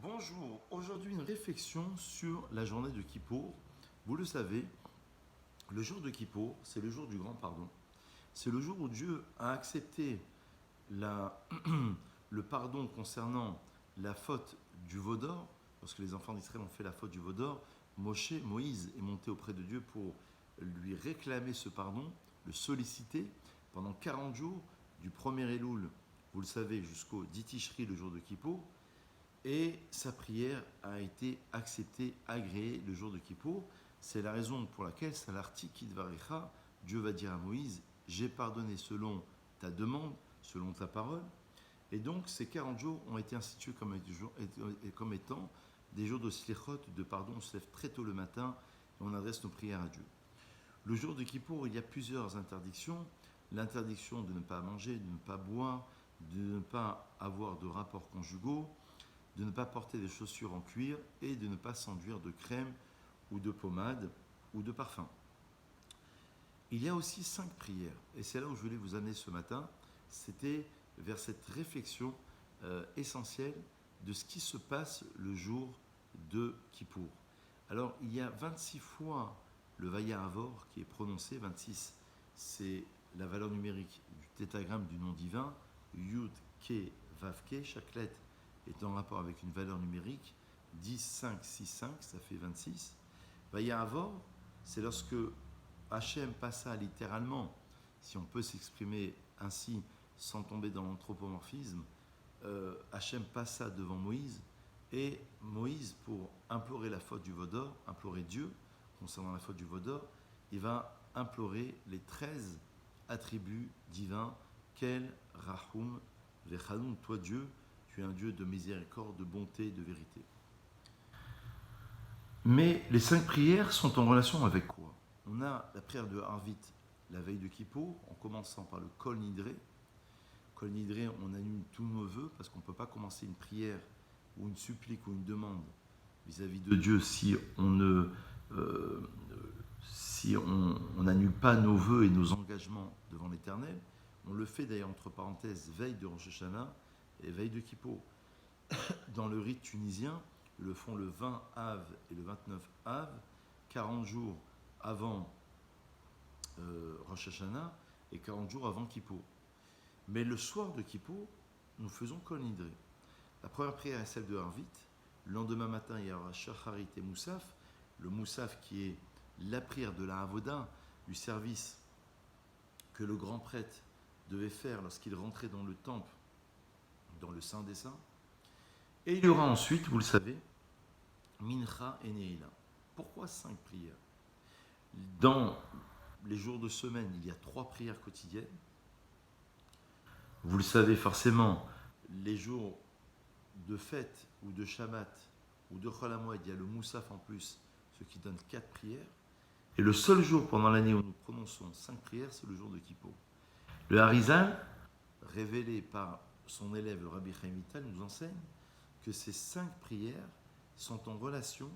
Bonjour, aujourd'hui une réflexion sur la journée de Kippour. Vous le savez, le jour de Kippour, c'est le jour du grand pardon. C'est le jour où Dieu a accepté le pardon concernant la faute du veau d'or. Lorsque les enfants d'Israël ont fait la faute du veau d'or, Moïse est monté auprès de Dieu pour lui réclamer ce pardon, le solliciter pendant 40 jours, du 1er Elul, vous le savez, jusqu'au 10 Tishri, le jour de Kippour. Et sa prière a été acceptée, agréée le jour de Kippour. C'est la raison pour laquelle, Salarti Kidvarecha, Dieu va dire à Moïse, j'ai pardonné selon ta demande, selon ta parole. Et donc ces 40 jours ont été institués comme étant des jours de slichot, de pardon. On se lève très tôt le matin et on adresse nos prières à Dieu. Le jour de Kippour, il y a plusieurs interdictions. L'interdiction de ne pas manger, de ne pas boire, de ne pas avoir de rapports conjugaux, de ne pas porter des chaussures en cuir et de ne pas s'enduire de crème ou de pommade ou de parfum. Il y a aussi 5 prières, et c'est là où je voulais vous amener ce matin. C'était vers cette réflexion essentielle de ce qui se passe le jour de Kippour. Alors, il y a 26 fois le Vaya Avor qui est prononcé. 26, c'est la valeur numérique du tétragramme du nom divin, Yud, Ke, Vav, Ke. Chaque lettre est en rapport avec une valeur numérique, 10, 5, 6, 5, ça fait 26. Vaya Avor, c'est lorsque Hachem passa littéralement, si on peut s'exprimer ainsi sans tomber dans l'anthropomorphisme, Hachem passa devant Moïse, et Moïse, pour implorer la faute du veau d'or, implorer Dieu concernant la faute du veau d'or, il va implorer les 13 attributs divins, Kel, Rahum, Vechanoun, toi Dieu, tu es un Dieu de miséricorde, de bonté, de vérité. Mais les 5 prières sont en relation avec quoi? On a la prière de Harvit, la veille de Kippour, en commençant par le Kol Nidré. Kol Nidré, on annule tous nos vœux, parce qu'on ne peut pas commencer une prière ou une supplique ou une demande vis-à-vis de Dieu si on n'annule pas nos vœux et nos engagements devant l'Éternel. On le fait d'ailleurs entre parenthèses veille de Rosh Hashanah et veille de Kippour. Dans le rite tunisien, ils le font le 20 Av et le 29 Av, 40 jours avant Rosh Hashanah et 40 jours avant Kippour. Mais le soir de Kippour, nous faisons Kol Nidré. La première prière est celle de Harvit. Le lendemain matin, il y aura Shacharit et Moussaf. Le Moussaf qui est la prière de la Avoda, du service que le grand prêtre devait faire lorsqu'il rentrait dans le temple, dans le Saint des Saints. Et il y aura ensuite, vous le savez, Mincha et Neila. Pourquoi 5 prières? Dans les jours de semaine, il y a 3 prières quotidiennes. Vous le savez forcément, les jours de fête ou de Shabbat ou de Chol HaMoed, il y a le Moussaf en plus, ce qui donne 4 prières. Et le seul jour pendant l'année où nous prononçons 5 prières, c'est le jour de Kippour. Le Harizal, révélé par son élève le Rabbi Chaim Vital, nous enseigne que ces 5 prières sont en relation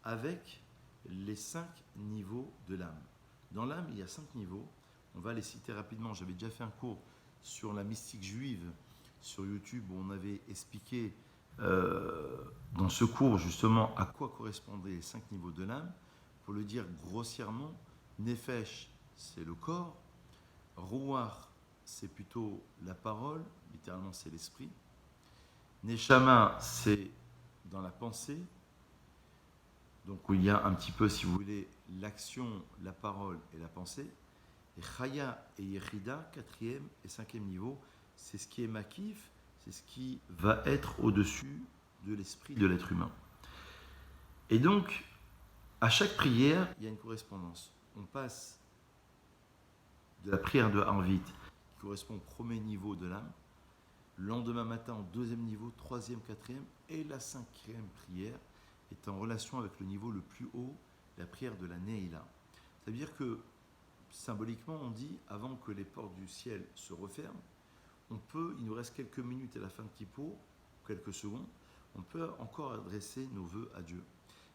avec les 5 niveaux de l'âme. Dans l'âme, il y a 5 niveaux. On va les citer rapidement. J'avais déjà fait un cours sur la mystique juive sur YouTube où on avait expliqué dans ce cours justement à quoi correspondaient les 5 niveaux de l'âme. Pour le dire grossièrement, Nefesh, c'est le corps. Ruach, c'est plutôt la parole, littéralement c'est l'esprit. Neshama, c'est dans la pensée, donc où il y a un petit peu, si vous voulez, l'action, la parole et la pensée. Et Chaya et Yechida, 4e et 5e niveau, c'est ce qui est makif, c'est ce qui va être au-dessus de l'esprit de l'être humain. Et donc, à chaque prière, il y a une correspondance. On passe de la prière de Harvit, qui correspond au premier niveau de l'âme, le lendemain matin au 2e niveau, 3e, 4e, et la 5e prière est en relation avec le niveau le plus haut, la prière de la Neila. Ça veut dire que, symboliquement, on dit, avant que les portes du ciel se referment, il nous reste quelques minutes à la fin de Kippour, quelques secondes, on peut encore adresser nos vœux à Dieu.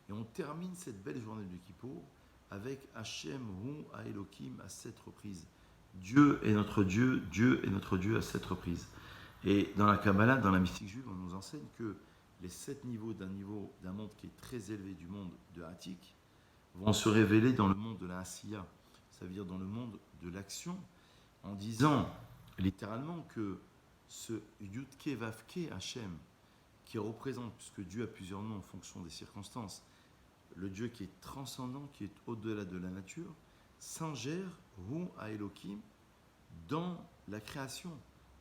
Et on termine cette belle journée de Kippour avec Hachem Hu Haelokim à 7 reprises. Dieu est notre Dieu, Dieu est notre Dieu à 7 reprises. Et dans la Kabbalah, dans la mystique juive, on nous enseigne que les 7 niveaux d'un monde qui est très élevé, du monde de Hatik, vont se révéler dans le monde de la Asiya, ça veut dire dans le monde de l'action, en disant littéralement que ce Yudke Vavke Hachem, qui représente, puisque Dieu a plusieurs noms en fonction des circonstances, le Dieu qui est transcendant, qui est au-delà de la nature, s'ingère, Hu à Elohim, dans la création.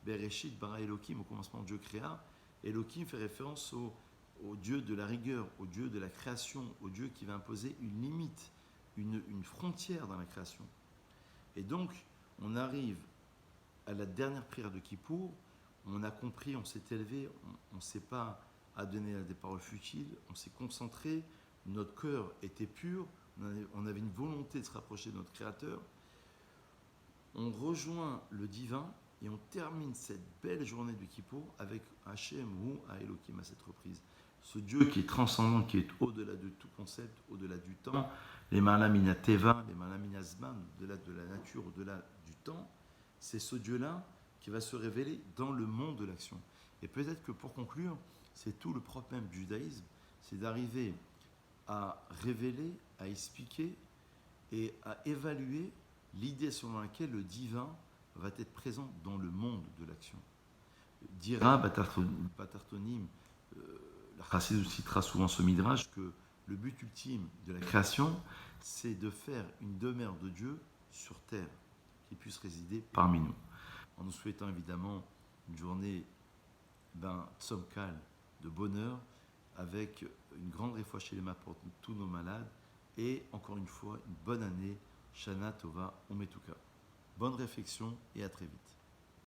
Bereshit bara Elohim, au commencement Dieu créa. Elohim fait référence au Dieu de la rigueur, au Dieu de la création, au Dieu qui va imposer une limite, une frontière dans la création. Et donc, on arrive à la dernière prière de Kippour, on a compris, on s'est élevé, on ne s'est pas adonné à des paroles futiles, on s'est concentré, notre cœur était pur, on avait une volonté de se rapprocher de notre Créateur. On rejoint le divin et on termine cette belle journée de Kippour avec Hachem ou à Elohim à cette reprise. Ce Dieu qui est transcendant, qui est au-delà de tout concept, au-delà du temps, les malamina teva, les malamina zman, au-delà de la nature, au-delà du temps, c'est ce Dieu-là qui va se révéler dans le monde de l'action. Et peut-être que pour conclure, c'est tout le propre même du judaïsme, c'est d'arriver à révéler, à expliquer et à évaluer l'idée selon laquelle le divin va être présent dans le monde de l'action. Dira Batartonim, la Chassidut citera souvent ce midrash, que le but ultime de la création, c'est de faire une demeure de Dieu sur terre, qui puisse résider parmi nous. En nous souhaitant évidemment une journée tzomkal, de bonheur, avec une grande réfoua chez les mains pour tous nos malades, et encore une fois, une bonne année, Shana Tova Umetuka. Bonne réflexion et à très vite.